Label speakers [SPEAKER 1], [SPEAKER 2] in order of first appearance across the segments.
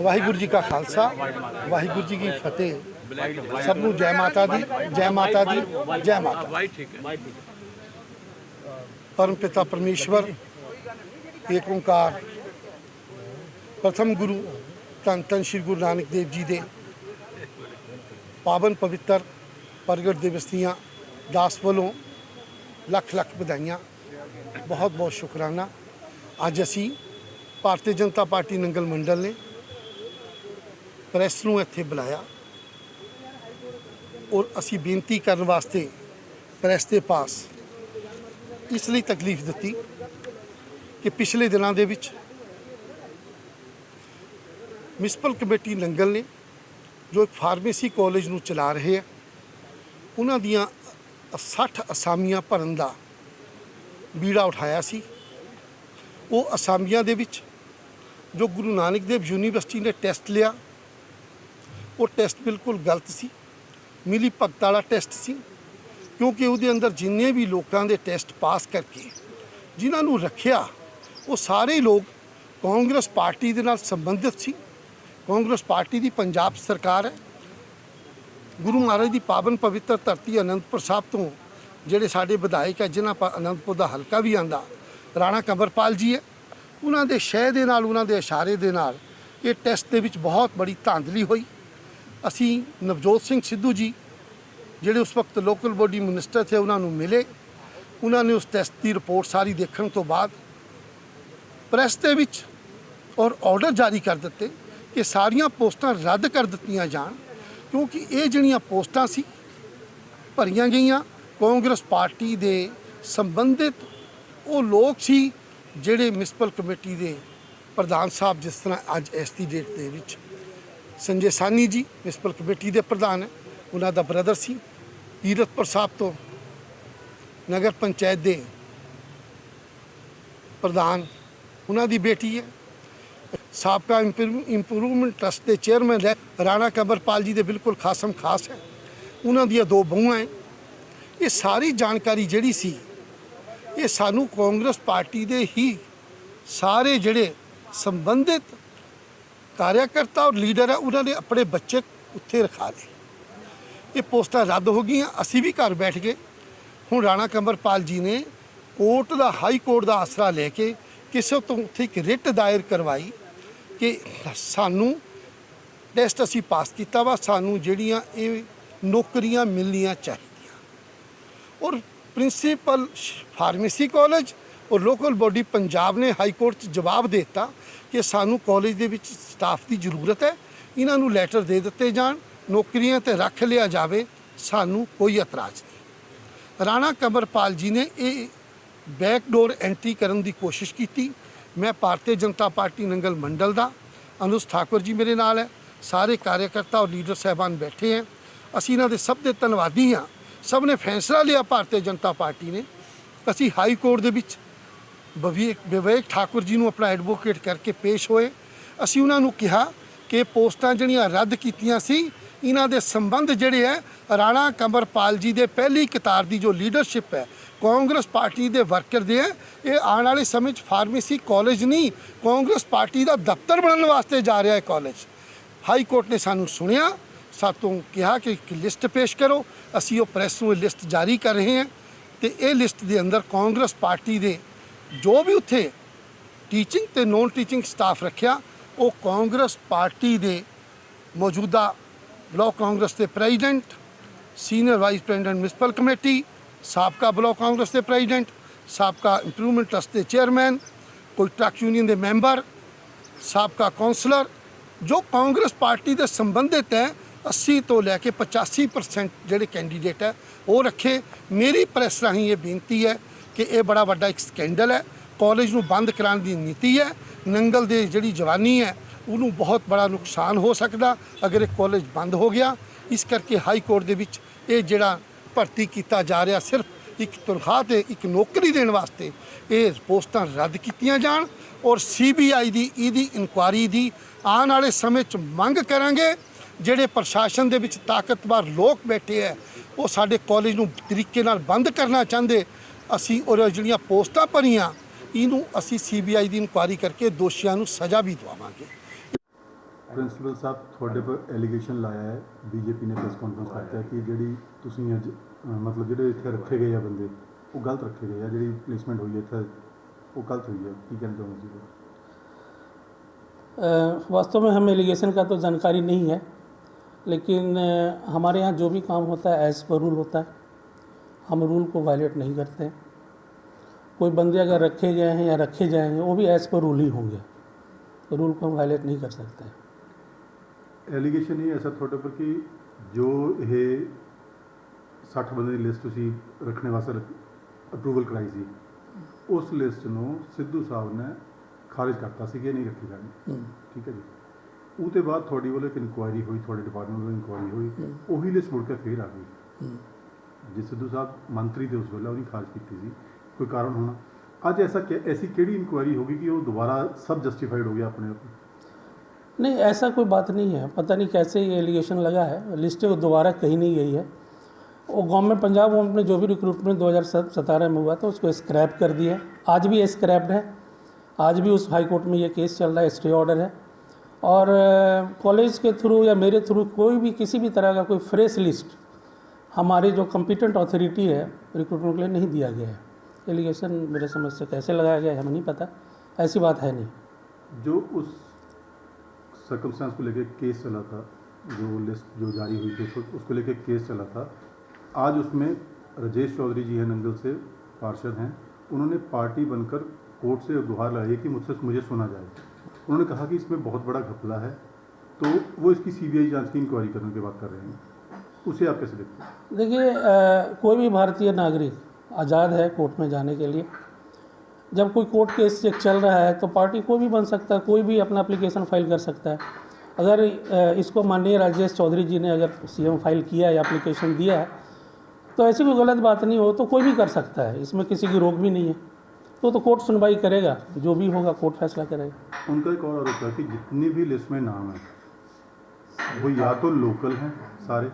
[SPEAKER 1] वाहिगुरू जी का खालसा वाहिगुरू जी की फतेह। सबनू जय माता दी, जय माता दी, जय माता। परम पिता परमेश्वर एक ओंकार प्रथम गुरु धन धन श्री गुरु नानक देव जी के पावन पवित्र प्रगट दिवस दियां दास वालों लख लख बधाइयां, बहुत बहुत शुकराना। अज असी भारतीय जनता पार्टी नंगल मंडल ने प्रैस नूं इत्थे बुलाया और असी बेनती करने वास्ते प्रैस के पास इसलिए तकलीफ दी कि पिछले दिनों के विच म्युनिसिपल कमेटी नंगल ने जो एक फार्मेसी कॉलेज नूं चला रहे हैं, उन्हां दियां 60 असामियां भरन दा बीड़ा उठाया सी। वो असामियां दे विच जो गुरु नानक देव यूनीवर्सिटी ने टेस्ट लिया, वो टेस्ट बिल्कुल गलत सी, मिली भगत वाला टेस्ट सी, क्योंकि उसदे अंदर जिन्ने भी लोगों के टेस्ट पास करके जिन्होंने रखिया वो सारे लोग कांग्रेस पार्टी दे नाल संबंधित सी। कांग्रेस पार्टी की पंजाब सरकार है, गुरु महाराज की पावन पवित्र धरती आनंदपुर साहब तो जोड़े साडे विधायक है जिन्हां पर आनंदपुर का हल्का भी आंदा राणा कंवरपाल जी है, उन्होंने शह दे नाल उन्होंने इशारे दे नाल ये टेस्ट के विच बहुत बड़ी धांधली हुई। असी नवजोत सिंह सिद्धू जी जोड़े उस वक्त लोकल बॉडी मिनिस्टर थे उन्होंने मिले, उन्होंने उस टेस्ट की रिपोर्ट सारी देखने तो बाद प्रैस के विच और ऑर्डर जारी कर दिते कि सारियां पोस्टां रद्द कर दित्तियां जाण, क्योंकि ये जिहड़ियां पोस्टां सी भरियां गईयां कांग्रेस पार्टी दे संबंधित वो लोग सी जिहड़े म्युनिसिपल कमेटी दे प्रधान साहब, जिस तरह अज इस दी डेट दे विच संजय सानी जी म्युनिसिपल कमेटी के प्रधान है, उन्हों का ब्रदर सी कीरतपुर साहब तो नगर पंचायत के प्रधान उन्हों की बेटी है, साबका इंप्रूवमेंट ट्रस्ट के चेयरमैन है राणा कंवरपाल जी के बिल्कुल खासम खास है, उन्हों दी 2 बहूआं हैं। ये सारी जानकारी जिहड़ी सी ये सानू कांग्रेस पार्टी के ही सारे जिहड़े संबंधित कार्यकर्ता और लीडर है उन्होंने अपने बच्चे उत्थे रखा ले। ये पोस्टां रद्द हो गई, असी भी घर बैठ गए। हुण राणा कंवरपाल जी ने कोर्ट का हाई कोर्ट का आसरा लैके किसी तो उत्थे एक रिट दायर करवाई कि सानू टेस्ट असी पास किया वा, सानू जिहड़ियां ये नौकरियां मिलनियां चाहिए। और प्रिंसीपल फार्मेसी कॉलेज और लोकल बॉडी पंजाब ने हाई कोर्ट जवाब देता कि सानू कॉलेज दे विच स्टाफ की जरूरत है, इन्हों लैटर दे दिते जान, नौकरियां ते रख लिया जाए, सानू कोई एतराज़ नहीं। राणा कंवरपाल जी ने ये बैकडोर एंट्री करने की कोशिश की। मैं भारतीय जनता पार्टी नंगल मंडल का अनुज ठाकुर जी मेरे नाल है, सारे कार्यकर्ता और लीडर साहबान बैठे हैं, असी इन्हां दे सब दे धन्नवादी हाँ। सब ने फैसला लिया भारतीय जनता पार्टी ने, असी हाई कोर्ट दे विच विवेक ठाकुर जी नूं अपना एडवोकेट करके पेश होए। असी उन्होंने कहा कि पोस्टां जिहड़ियां रद्द कीतियां सी इन्हां दे संबंध जिहड़े है राणा कंवरपाल जी दे पहली कतार की जो लीडरशिप है कांग्रेस पार्टी के वर्कर दे है, ये आने वाले समय फार्मेसी कॉलेज नहीं कांग्रेस पार्टी का दफ्तर बनने वास्ते जा रहा है कॉलेज। हाई कोर्ट ने सानू सुनिया, सातों कहा कि एक लिस्ट पेश करो, असी वो प्रैस में लिस्ट जारी कर रहे हैं। तो ये लिस्ट के अंदर कांग्रेस पार्टी के जो भी उत्थे टीचिंग ते नॉन टीचिंग स्टाफ रखा वो कांग्रेस पार्टी के मौजूदा ब्लॉक कांग्रेस के president, senior vice president municipal committee, साबका ब्लॉक कांग्रेस के प्रेजिडेंट, साबका इंप्रूवमेंट ट्रस्ट के चेयरमैन, कोई ट्रक यूनियन के मैंबर, साबका कौंसलर जो कांग्रेस पार्टी के संबंधित है 80 तो लैके 85% जोड़े कैंडीडेट है वो रखे। मेरी प्रैस राही ये बेनती है कि यह बड़ा वड्डा एक स्कैंडल है, कॉलेज में बंद कराने की नीति है, नंगल की जी जवानी है उन्होंने बहुत बड़ा नुकसान हो सकता अगर ये कॉलेज बंद हो गया। इस करके हाई कोर्ट के विच ये जिहड़ा भर्ती किया जा रहा सिर्फ एक तनख्वाह ते एक नौकरी देने वास्ते ये पोस्टां रद्द कीतियां जाण और CBI की इहदी इंक्वायरी की आने वाले समय मंग करांगे। जिहड़े प्रशासन दे विच ताकतवर लोग बैठे है वो साडे कॉलेज नूं तरीके नाल बंद करना चाहते, असी और जिहड़ियां पोस्टां भरियां इनू असी CBI की इंक्वायरी करके दोषियों को सज़ा भी दवावांगे।
[SPEAKER 2] ਪ੍ਰਿੰਸੀਪਲ ਸਾਹਿਬ ਤੁਹਾਡੇ ਪਰ ਐਲੀਗੇਸ਼ਨ ਲਾਇਆ ਹੈ, ਬੀਜੇਪੀ ਨੇ ਪ੍ਰੈਸ ਕਾਨਫਰੰਸ ਕਰਤਾ ਹੈ ਕਿ ਜਿਹੜੀ ਤੁਸੀਂ ਅੱਜ ਮਤਲਬ ਜਿਹੜੇ ਇੱਥੇ ਰੱਖੇ ਗਏ ਆ ਬੰਦੇ ਉਹ ਗਲਤ ਰੱਖੇ ਗਏ ਆ, ਜਿਹੜੀ ਪਲੇਸਮੈਂਟ ਹੋਈ ਹੈ ਇੱਥੇ ਉਹ गलत हुई है, ਕੀ कहना चाहूँगा?
[SPEAKER 3] वास्तव में हमें एलिगेशन का तो जानकारी नहीं है, लेकिन हमारे यहाँ जो भी काम होता है एज़ पर रूल होता है, हम रूल को वायलेट नहीं करते हैं। कोई बंदे अगर रखे गए हैं या रखे जाएंगे वो भी एज़ पर रूल ही होंगे, तो रूल को हम वायलेट नहीं कर सकते हैं।
[SPEAKER 2] एलीगेशन ही ऐसा थोड़े पर कि जो ये 60 बंदे की लिस्ट तुसी रखने वास्ते अप्रूवल कराई सी, उस लिस्ट ਨੂੰ ਸਿੱਧੂ ਸਾਹਿਬ ਨੇ ਖਾरिज करता सी कि नहीं रखी जानी, ठीक है जी। ਉਹਦੇ ਬਾਅਦ ਤੁਹਾਡੀ ਵੱਲੋਂ ਇੱਕ ਇਨਕੁਆਇਰੀ ਹੋਈ, ਤੁਹਾਡੇ ਡਿਪਾਰਟਮੈਂਟ ਵੱਲੋਂ ਇਨਕੁਆਇਰੀ ਹੋਈ, ਉਹੀ ਲਿਸਟ ਮੁੜ ਕੇ ਫੇਰ ਆ ਗਈ ਜੇ ਸਿੱਧੂ ਸਾਹਿਬ ਮੰਤਰੀ थे उस ਵੇਲੇ ਉਹਨੇ ਖਾरिज ਕੀਤੀ ਸੀ, कोई कारण होना आज ऐसी केड़ी इंक्वायरी होगी कि वो दोबारा सब जस्टिफाइड हो गया अपने आप?
[SPEAKER 3] नहीं, ऐसा कोई बात नहीं है। पता नहीं कैसे ये एलिगेशन लगा है, लिस्टें वो दोबारा कहीं नहीं गई है। वो गवर्नमेंट पंजाब गवर्नमेंट ने जो भी रिक्रूटमेंट 2017 में हुआ था उसको स्क्रैप कर दिया है, आज भी स्क्रैप्ड है। आज भी उस हाई कोर्ट में ये केस चल रहा है, स्टे ऑर्डर है। और कॉलेज के थ्रू या मेरे थ्रू कोई भी किसी भी तरह का कोई फ्रेश लिस्ट हमारे जो कॉम्पिटेंट अथॉरिटी है रिक्रूटमेंट के लिए नहीं दिया गया है। एलिगेशन मेरे समझ से कैसे लगाया गया है हमें नहीं पता, ऐसी बात है नहीं।
[SPEAKER 2] जो उस सर्कमस्टेंस को लेकर केस चला था, जो लिस्ट जो जारी हुई थी उसको लेकर केस चला था, आज उसमें राजेश चौधरी जी हैं, नंगल से पार्षद हैं, उन्होंने पार्टी बनकर कोर्ट से गुहार लगाई कि मुझे सुना जाए। उन्होंने कहा कि इसमें बहुत बड़ा घपला है, तो वो इसकी सीबीआई जांच की इंक्वायरी करने की बात कर रहे हैं, उसे आप कैसे देखते हैं?
[SPEAKER 3] देखिए, कोई भी भारतीय नागरिक आज़ाद है कोर्ट में जाने के लिए। जब कोई कोर्ट केस चल रहा है तो पार्टी कोई भी बन सकता है, कोई भी अपना एप्लीकेशन फाइल कर सकता है। अगर इसको माननीय राजेश चौधरी जी ने अगर सीएम फाइल किया या एप्लीकेशन दिया है तो ऐसी कोई गलत बात नहीं हो तो कोई भी कर सकता है, इसमें किसी की रोक भी नहीं है। तो कोर्ट सुनवाई करेगा, जो भी होगा कोर्ट फैसला करेगा।
[SPEAKER 2] उनका एक और आरोप है कि जितनी भी लिस्ट में नाम है वो या तो लोकल हैं सारे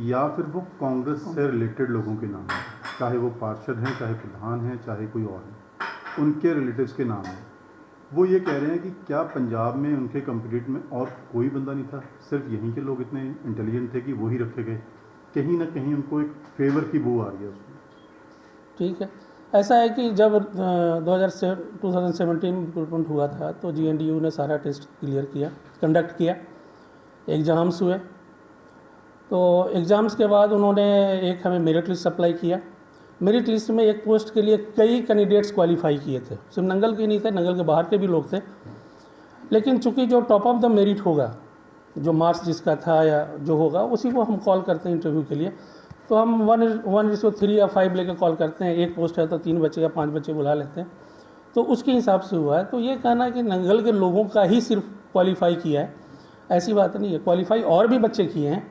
[SPEAKER 2] या फिर वो कांग्रेस से रिलेटेड लोगों के नाम हैं, चाहे वो पार्षद हैं, चाहे प्रधान हैं, चाहे कोई और हैं, उनके रिलेटिव्स के नाम हैं। वो ये कह रहे हैं कि क्या पंजाब में उनके कैंडिडेट में और कोई बंदा नहीं था, सिर्फ यहीं के लोग इतने इंटेलिजेंट थे कि वही रखे गए? कहीं ना कहीं उनको एक फेवर की बू आ रही है उसमें।
[SPEAKER 3] ठीक है, ऐसा है कि जब 2017 में रिक्रूटमेंट हुआ था तो GNDU ने सारा टेस्ट क्लियर किया, कंडक्ट किया, एग्ज़ाम्स हुए। तो एग्ज़ाम्स के बाद उन्होंने एक हमें मेरिट लिस्ट सप्लाई किया। मेरिट लिस्ट में एक पोस्ट के लिए कई कैंडिडेट्स क्वालिफाई किए थे, सिर्फ नंगल के नहीं थे, नंगल के बाहर के भी लोग थे। लेकिन चूंकि जो टॉप ऑफ द मेरिट होगा, जो मार्क्स जिसका था या जो होगा, उसी को हम कॉल करते हैं इंटरव्यू के लिए। तो हम 1:3 या 5 लेकर कॉल करते हैं। एक पोस्ट है तो 3 बच्चे या 5 बच्चे बुला लेते हैं, तो उसके हिसाब से हुआ है। तो ये कहना कि नंगल के लोगों का ही सिर्फ क्वालिफाई किया है, ऐसी बात नहीं है। क्वालिफाई और भी बच्चे किए हैं,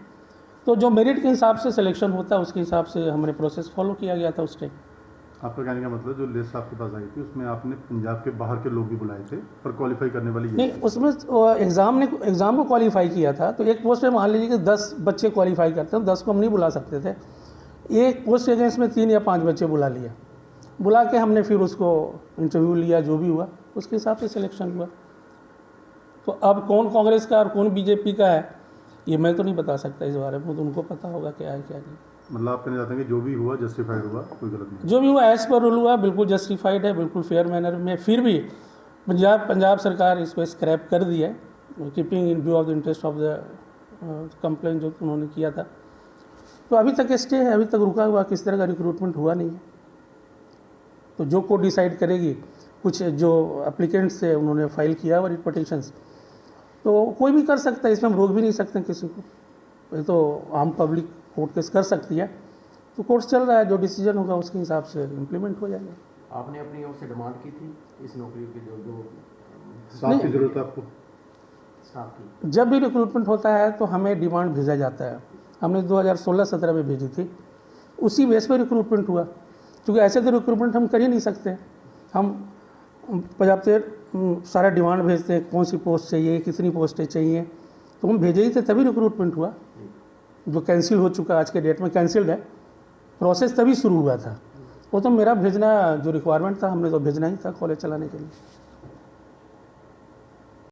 [SPEAKER 3] तो जो मेरिट के हिसाब से सिलेक्शन होता है उसके हिसाब से हमने प्रोसेस फॉलो किया गया था उस टाइम।
[SPEAKER 2] आपका कहने का मतलब जो लिस्ट आपके पास आई थी उसमें आपने पंजाब के बाहर के लोग भी बुलाए थे, पर क्वालिफाई करने वाली
[SPEAKER 3] नहीं, उसमें एग्ज़ाम को क्वालिफाई किया था। तो एक पोस्ट में मान लीजिए कि 10 बच्चे क्वालिफाई करते हैं, 10 को हम नहीं बुला सकते थे। एक पोस्ट के अगेंस्ट में 3 या 5 बच्चे बुला लिया, बुला के हमने फिर उसको इंटरव्यू लिया, जो भी हुआ उसके हिसाब से सिलेक्शन हुआ। तो अब कौन कांग्रेस का और कौन बीजेपी का है ये मैं तो नहीं बता सकता, इस बारे में तो उनको पता होगा क्या है क्या नहीं।
[SPEAKER 2] मतलब आप कहना चाहते हैं कि जो भी हुआ जस्टिफाइड हुआ, कोई गलत नहीं?
[SPEAKER 3] जो भी हुआ एज़ पर रूल हुआ, बिल्कुल जस्टिफाइड है, बिल्कुल फेयर मैनर में। फिर भी पंजाब सरकार इसको स्क्रैप कर दी है, keeping in view of the interest of the complaint जो उन्होंने किया था। तो अभी तक स्टे है, अभी तक रुका हुआ, किस तरह का रिक्रूटमेंट हुआ नहीं है। तो जो कोर्ट डिसाइड करेगी, कुछ जो एप्लीकेंट्स थे उन्होंने फाइल किया हुआ रिपोर्टेशंस, तो कोई भी कर सकता है, इसमें हम रोक भी नहीं सकते किसी को। ये तो आम पब्लिक कोर्ट केस कर सकती है। तो कोर्ट चल रहा है, जो डिसीजन होगा उसके हिसाब से इम्प्लीमेंट हो जाएगा।
[SPEAKER 4] आपने अपनी ओर से डिमांड की थी इस नौकरी की, जो
[SPEAKER 2] स्टाफ की जरूरत है आपको?
[SPEAKER 4] स्टाफ की
[SPEAKER 3] जब भी रिक्रूटमेंट होता है तो हमें डिमांड भेजा जाता है। हमने 2016-17 में भेजी थी, उसी बेस पर रिक्रूटमेंट हुआ। क्योंकि ऐसे तो रिक्रूटमेंट हम कर ही नहीं सकते। हम पंजाब से सारा डिमांड भेजते हैं, कौन सी पोस्ट चाहिए, कितनी पोस्टें चाहिए, तो हम भेजे ही थे, तभी रिक्रूटमेंट हुआ। जो कैंसिल हो चुका, आज के डेट में कैंसिल्ड है, प्रोसेस तभी शुरू हुआ था। वो तो मेरा भेजना जो रिक्वायरमेंट था, हमने तो भेजना ही था कॉलेज चलाने के लिए।